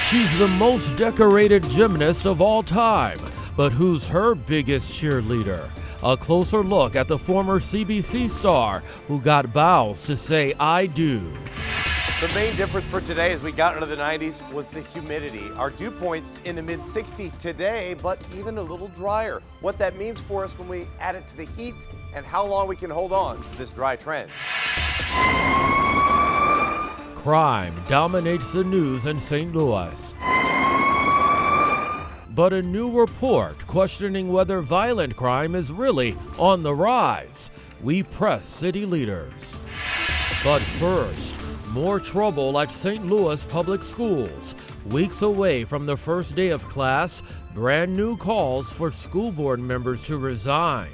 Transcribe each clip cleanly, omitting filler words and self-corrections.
She's the most decorated gymnast of all time, but who's her biggest cheerleader? A closer look at the former CBC star who got Biles to say "I do." The main difference for today as we got into the 90s was the humidity. Our dew points in the mid-60s today, but even a little drier. What that means for us when we add it to the heat and how long we can hold on to this dry trend. Crime dominates the news in St. Louis. But a new report questioning whether violent crime is really on the rise. We press city leaders. But first, more trouble at St. Louis public schools. Weeks away from the first day of class, brand new calls for school board members to resign.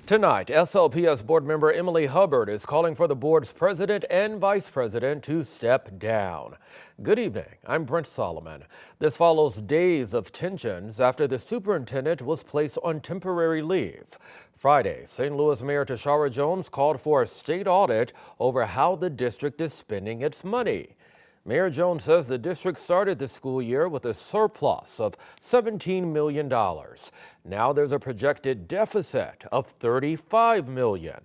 Tonight, SLPS board member Emily Hubbard is calling for the board's president and vice president to step down. Good evening, I'm Brent Solomon. This follows days of tensions after the superintendent was placed on temporary leave. Friday, St. Louis Mayor Tashara Jones called for a state audit over how the district is spending its money. Mayor Jones says the district started the school year with a surplus of $17 million. Now there's a projected deficit of $35 million.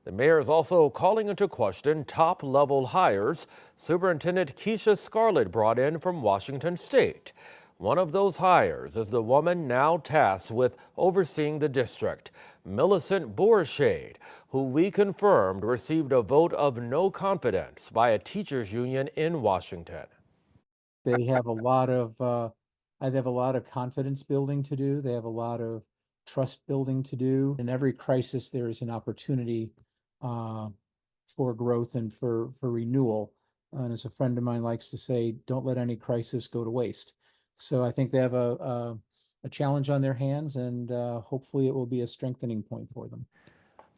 The mayor is also calling into question top-level hires Superintendent Keisha Scarlett brought in from Washington State. One of those hires is the woman now tasked with overseeing the district, Millicent Boershade, who we confirmed received a vote of no confidence by a teachers union in Washington. They have a lot of confidence building to do. They have a lot of trust building to do. In every crisis, there is an opportunity for growth and for renewal. And as a friend of mine likes to say, don't let any crisis go to waste. So I think they have a challenge on their hands, and hopefully it will be a strengthening point for them.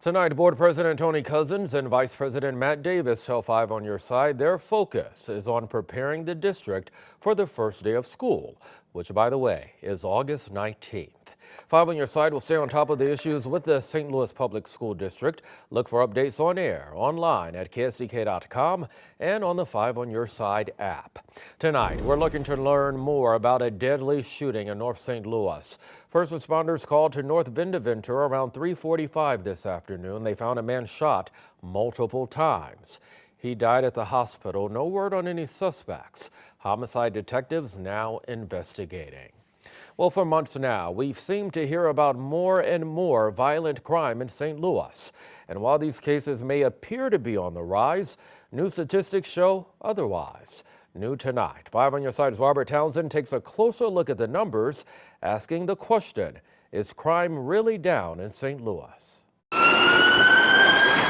Tonight, Board President Tony Cousins and Vice President Matt Davis tell 5 on Your Side their focus is on preparing the district for the first day of school, which, by the way, is August 19th. 5 on Your Side will stay on top of the issues with the St. Louis Public School District. Look for updates on air, online at ksdk.com, and on the 5 on Your Side app. Tonight, we're looking to learn more about a deadly shooting in North St. Louis. First responders called to North Vendaventure around 3:45 this afternoon. They found a man shot multiple times. He died at the hospital. No word on any suspects. Homicide detectives now investigating. Well, for months now, we've seemed to hear about more and more violent crime in St. Louis. And while these cases may appear to be on the rise, new statistics show otherwise. New tonight, 5 on Your Side's Robert Townsend takes a closer look at the numbers, asking the question, is crime really down in St. Louis?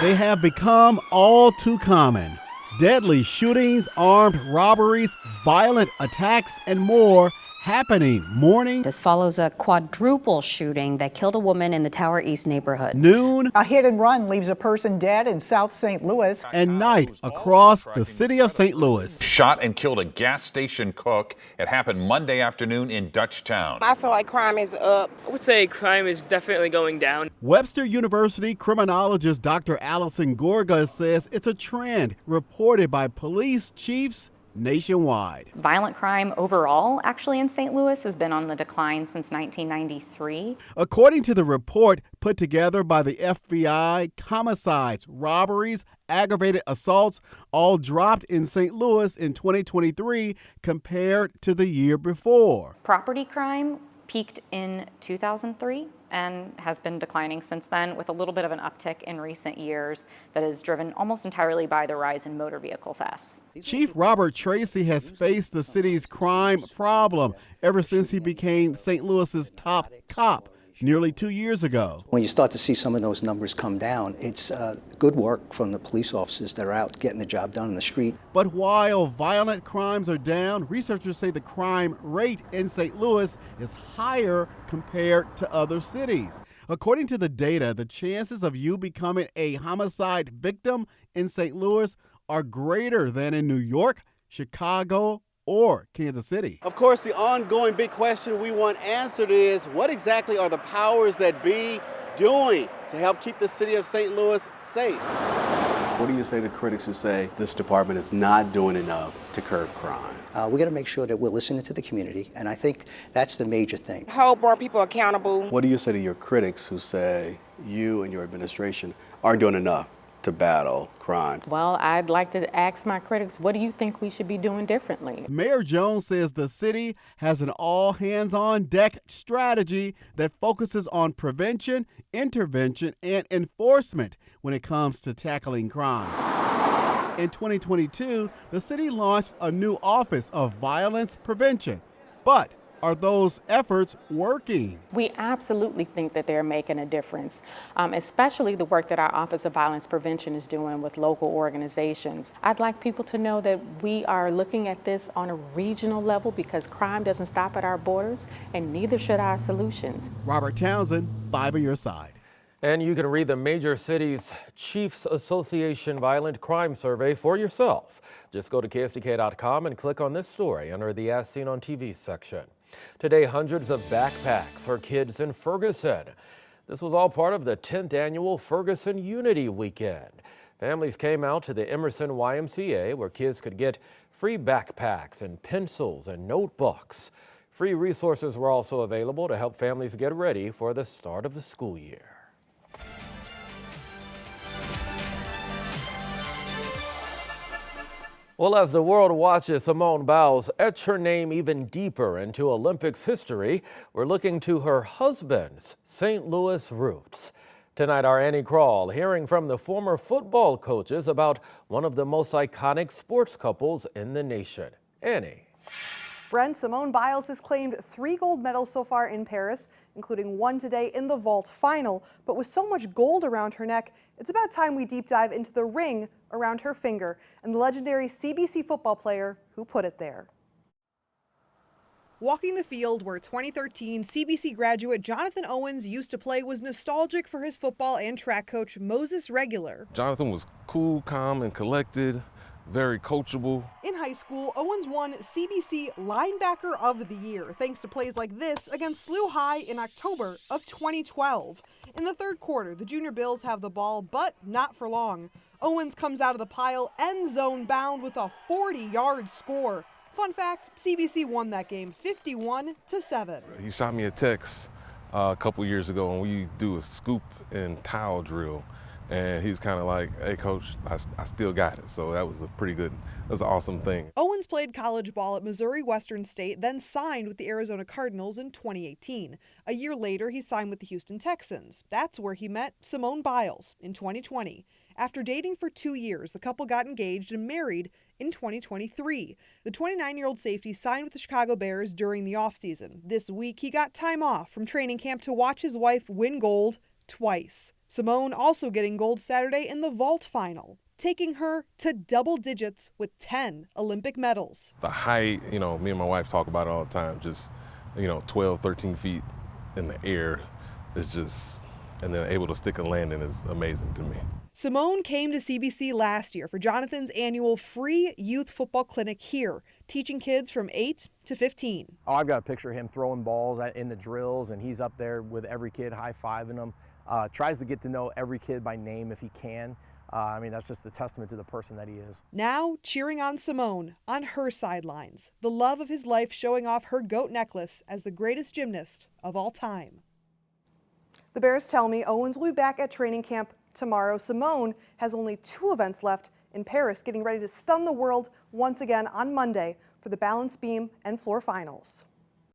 They have become all too common. Deadly shootings, armed robberies, violent attacks, and more happening morning. This follows a quadruple shooting that killed a woman in the Tower East neighborhood. Noon. A hit and run leaves a person dead in South St. Louis. And night across the city of St. Louis. Shot and killed a gas station cook. It happened Monday afternoon in Dutchtown. I feel like crime is up. I would say crime is definitely going down. Webster University criminologist Dr. Allison Gorga says it's a trend reported by police chiefs nationwide. Violent crime overall, actually, in St. Louis has been on the decline since 1993. According to the report put together by the FBI, homicides, robberies, aggravated assaults all dropped in St. Louis in 2023 compared to the year before. Property crime peaked in 2003 and has been declining since then, with a little bit of an uptick in recent years that is driven almost entirely by the rise in motor vehicle thefts. Chief Robert Tracy has faced the city's crime problem ever since he became St. Louis's top cop nearly 2 years ago. When you start to see some of those numbers come down, it's good work from the police officers that are out getting the job done in the street. But while violent crimes are down, researchers say the crime rate in St. Louis is higher compared to other cities. According to the data, the chances of you becoming a homicide victim in St. Louis are greater than in New York, Chicago, or Kansas City. Of course, the ongoing big question we want answered is, what exactly are the powers that be doing to help keep the city of St. Louis safe? What do you say to critics who say this department is not doing enough to curb crime? We got to make sure that we're listening to the community, and I think that's the major thing. Hold more people accountable. What do you say to your critics who say you and your administration aren't doing enough to battle crime? Well, I'd like to ask my critics, what do you think we should be doing differently? Mayor Jones says the city has an all-hands-on-deck strategy that focuses on prevention, intervention, and enforcement when it comes to tackling crime. In 2022, the city launched a new Office of Violence Prevention. But are those efforts working? We absolutely think that they're making a difference, especially the work that our Office of Violence Prevention is doing with local organizations. I'd like people to know that we are looking at this on a regional level because crime doesn't stop at our borders, and neither should our solutions. Robert Townsend, 5 on your side. And you can read the Major Cities Chiefs Association Violent Crime Survey for yourself. Just go to KSDK.com and click on this story under the As Seen on TV section. Today, hundreds of backpacks for kids in Ferguson. This was all part of the 10th annual Ferguson Unity Weekend. Families came out to the Emerson YMCA where kids could get free backpacks and pencils and notebooks. Free resources were also available to help families get ready for the start of the school year. Well, as the world watches Simone Biles etch her name even deeper into Olympics history, we're looking to her husband's St. Louis roots. Tonight, our Annie Crawl hearing from the former football coaches about one of the most iconic sports couples in the nation. Annie. Brent, Simone Biles has claimed 3 gold medals so far in Paris, including 1 today in the vault final. But with so much gold around her neck, it's about time we deep dive into the ring around her finger and the legendary CBC football player who put it there. Walking the field where 2013 CBC graduate Jonathan Owens used to play was nostalgic for his football and track coach Moses Regular. Jonathan was cool, calm, and collected. Very coachable. In high school, Owens won CBC Linebacker of the Year thanks to plays like this against SLU High in October of 2012. In the third quarter, the Junior Bills have the ball, but not for long. Owens comes out of the pile, end zone bound with a 40-yard score. Fun fact, CBC won that game 51-7. He shot me a text a couple years ago, and we do a scoop and towel drill. And he's kind of like, hey, coach, I still got it. So that was an awesome thing. Owens played college ball at Missouri Western State, then signed with the Arizona Cardinals in 2018. A year later, he signed with the Houston Texans. That's where he met Simone Biles in 2020. After dating for 2 years, the couple got engaged and married in 2023. The 29-year-old safety signed with the Chicago Bears during the offseason. This week, he got time off from training camp to watch his wife win gold twice. Simone also getting gold Saturday in the vault final, taking her to double digits with 10 Olympic medals. The height, me and my wife talk about it all the time, just, 12, 13 feet in the air is just, and then able to stick a landing is amazing to me. Simone came to CBC last year for Jonathan's annual free youth football clinic here, teaching kids from 8 to 15. Oh, I've got a picture of him throwing balls in the drills, and he's up there with every kid, high-fiving them. Tries to get to know every kid by name if he can. That's just a testament to the person that he is. Now cheering on Simone on her sidelines, the love of his life showing off her goat necklace as the greatest gymnast of all time. The Bears tell me Owens will be back at training camp tomorrow. Simone has only 2 events left in Paris, getting ready to stun the world once again on Monday for the balance beam and floor finals.